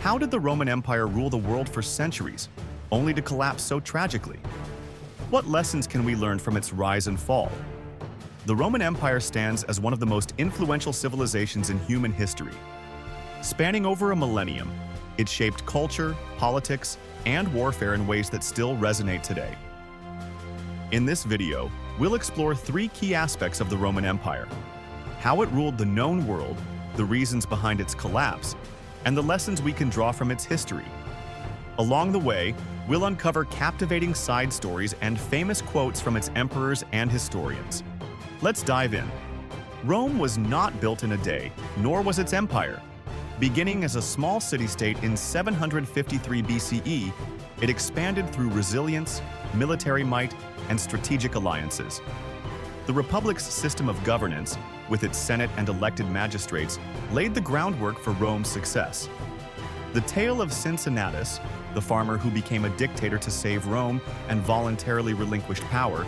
How did the Roman Empire rule the world for centuries, only to collapse so tragically? What lessons can we learn from its rise and fall? The Roman Empire stands as one of the most influential civilizations in human history. Spanning over a millennium, it shaped culture, politics, and warfare in ways that still resonate today. In this video, we'll explore three key aspects of the Roman Empire: how it ruled the known world, the reasons behind its collapse, and the lessons we can draw from its history. Along the way, we'll uncover captivating side stories and famous quotes from its emperors and historians. Let's dive in. Rome was not built in a day, nor was its empire. Beginning as a small city-state in 753 BCE, it expanded through resilience, military might, and strategic alliances. The Republic's system of governance, with its Senate and elected magistrates, laid the groundwork for Rome's success. The tale of Cincinnatus, the farmer who became a dictator to save Rome and voluntarily relinquished power,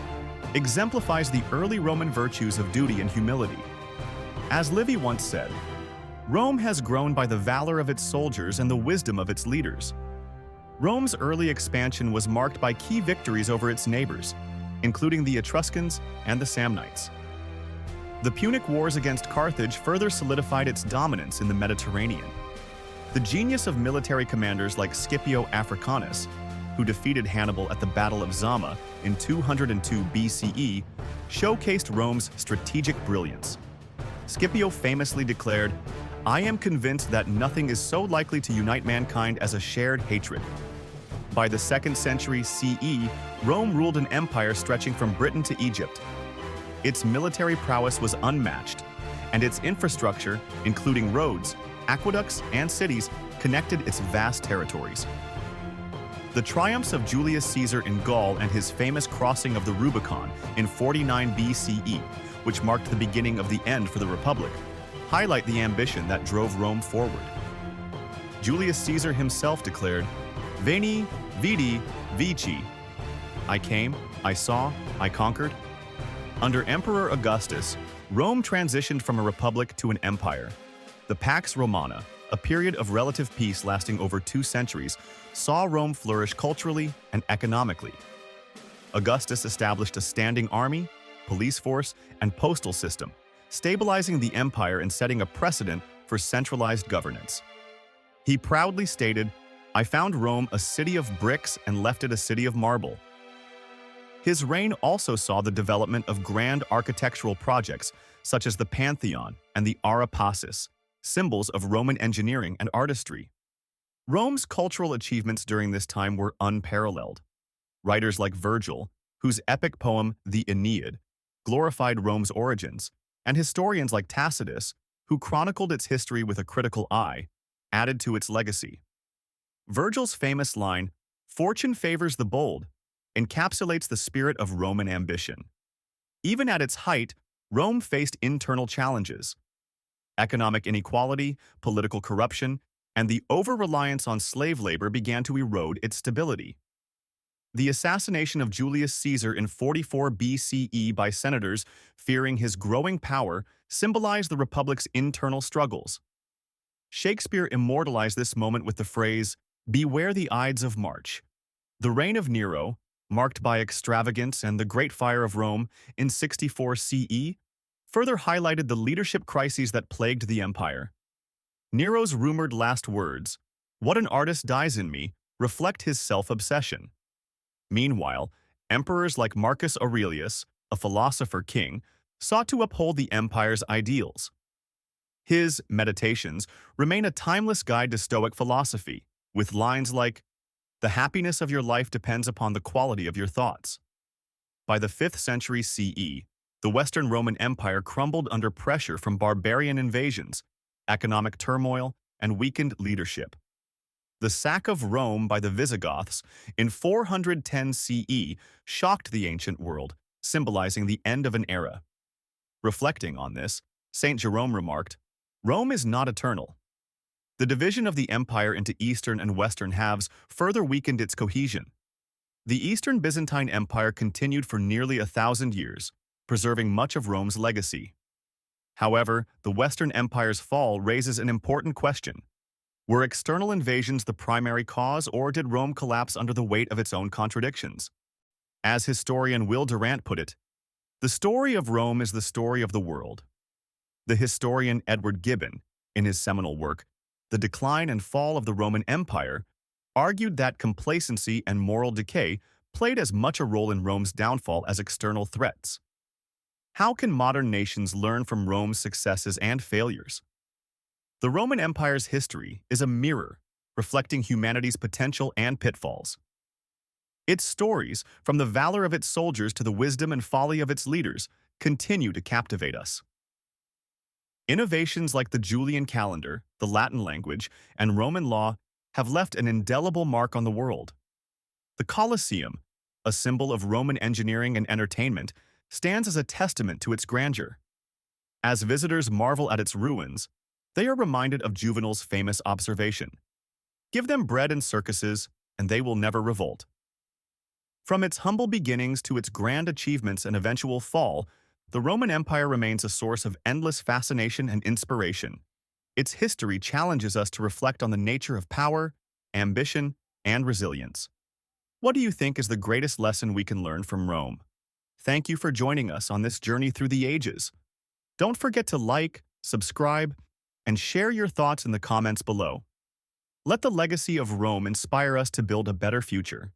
exemplifies the early Roman virtues of duty and humility. As Livy once said, "Rome has grown by the valor of its soldiers and the wisdom of its leaders." Rome's early expansion was marked by key victories over its neighbors, including the Etruscans and the Samnites. The Punic Wars against Carthage further solidified its dominance in the Mediterranean. The genius of military commanders like Scipio Africanus, who defeated Hannibal at the Battle of Zama in 202 BCE, showcased Rome's strategic brilliance. Scipio famously declared, "I am convinced that nothing is so likely to unite mankind as a shared hatred." By the 2nd century CE, Rome ruled an empire stretching from Britain to Egypt. Its military prowess was unmatched, and its infrastructure, including roads, aqueducts, and cities, connected its vast territories. The triumphs of Julius Caesar in Gaul and his famous crossing of the Rubicon in 49 BCE, which marked the beginning of the end for the Republic, highlight the ambition that drove Rome forward. Julius Caesar himself declared, "Veni, vidi, vici." I came, I saw, I conquered. Under Emperor Augustus, Rome transitioned from a republic to an empire. The Pax Romana, a period of relative peace lasting over 2 centuries, saw Rome flourish culturally and economically. Augustus established a standing army, police force, and postal system, stabilizing the empire and setting a precedent for centralized governance. He proudly stated, "I found Rome a city of bricks and left it a city of marble." His reign also saw the development of grand architectural projects such as the Pantheon and the Ara Pacis, symbols of Roman engineering and artistry. Rome's cultural achievements during this time were unparalleled. Writers like Virgil, whose epic poem, the Aeneid, glorified Rome's origins, and historians like Tacitus, who chronicled its history with a critical eye, added to its legacy. Virgil's famous line, "Fortune favors the bold," encapsulates the spirit of Roman ambition. Even at its height, Rome faced internal challenges. Economic inequality, political corruption, and the over-reliance on slave labor began to erode its stability. The assassination of Julius Caesar in 44 BCE by senators fearing his growing power symbolized the Republic's internal struggles. Shakespeare immortalized this moment with the phrase, "Beware the Ides of March." The reign of Nero, marked by extravagance and the Great Fire of Rome in 64 CE, further highlighted the leadership crises that plagued the empire. Nero's rumored last words, "What an artist dies in me," reflect his self-obsession. Meanwhile, emperors like Marcus Aurelius, a philosopher king, sought to uphold the empire's ideals. His Meditations remain a timeless guide to Stoic philosophy, with lines like, "The happiness of your life depends upon the quality of your thoughts." By the 5th century CE, the Western Roman Empire crumbled under pressure from barbarian invasions, economic turmoil, and weakened leadership. The sack of Rome by the Visigoths in 410 CE shocked the ancient world, symbolizing the end of an era. Reflecting on this, St. Jerome remarked, "Rome is not eternal." The division of the empire into eastern and western halves further weakened its cohesion. The Eastern Byzantine Empire continued for nearly 1,000 years, preserving much of Rome's legacy. However, the Western Empire's fall raises an important question. Were external invasions the primary cause, or did Rome collapse under the weight of its own contradictions? As historian Will Durant put it, the story of Rome is the story of the world. The historian Edward Gibbon, in his seminal work, The Decline and Fall of the Roman Empire, argued that complacency and moral decay played as much a role in Rome's downfall as external threats. How can modern nations learn from Rome's successes and failures? The Roman Empire's history is a mirror, reflecting humanity's potential and pitfalls. Its stories, from the valor of its soldiers to the wisdom and folly of its leaders, continue to captivate us. Innovations like the Julian calendar, the Latin language, and Roman law have left an indelible mark on the world. The Colosseum, a symbol of Roman engineering and entertainment, stands as a testament to its grandeur. As visitors marvel at its ruins, they are reminded of Juvenal's famous observation: "Give them bread and circuses, and they will never revolt." From its humble beginnings to its grand achievements and eventual fall, the Roman Empire remains a source of endless fascination and inspiration. Its history challenges us to reflect on the nature of power, ambition, and resilience. What do you think is the greatest lesson we can learn from Rome? Thank you for joining us on this journey through the ages. Don't forget to like, subscribe, and share your thoughts in the comments below. Let the legacy of Rome inspire us to build a better future.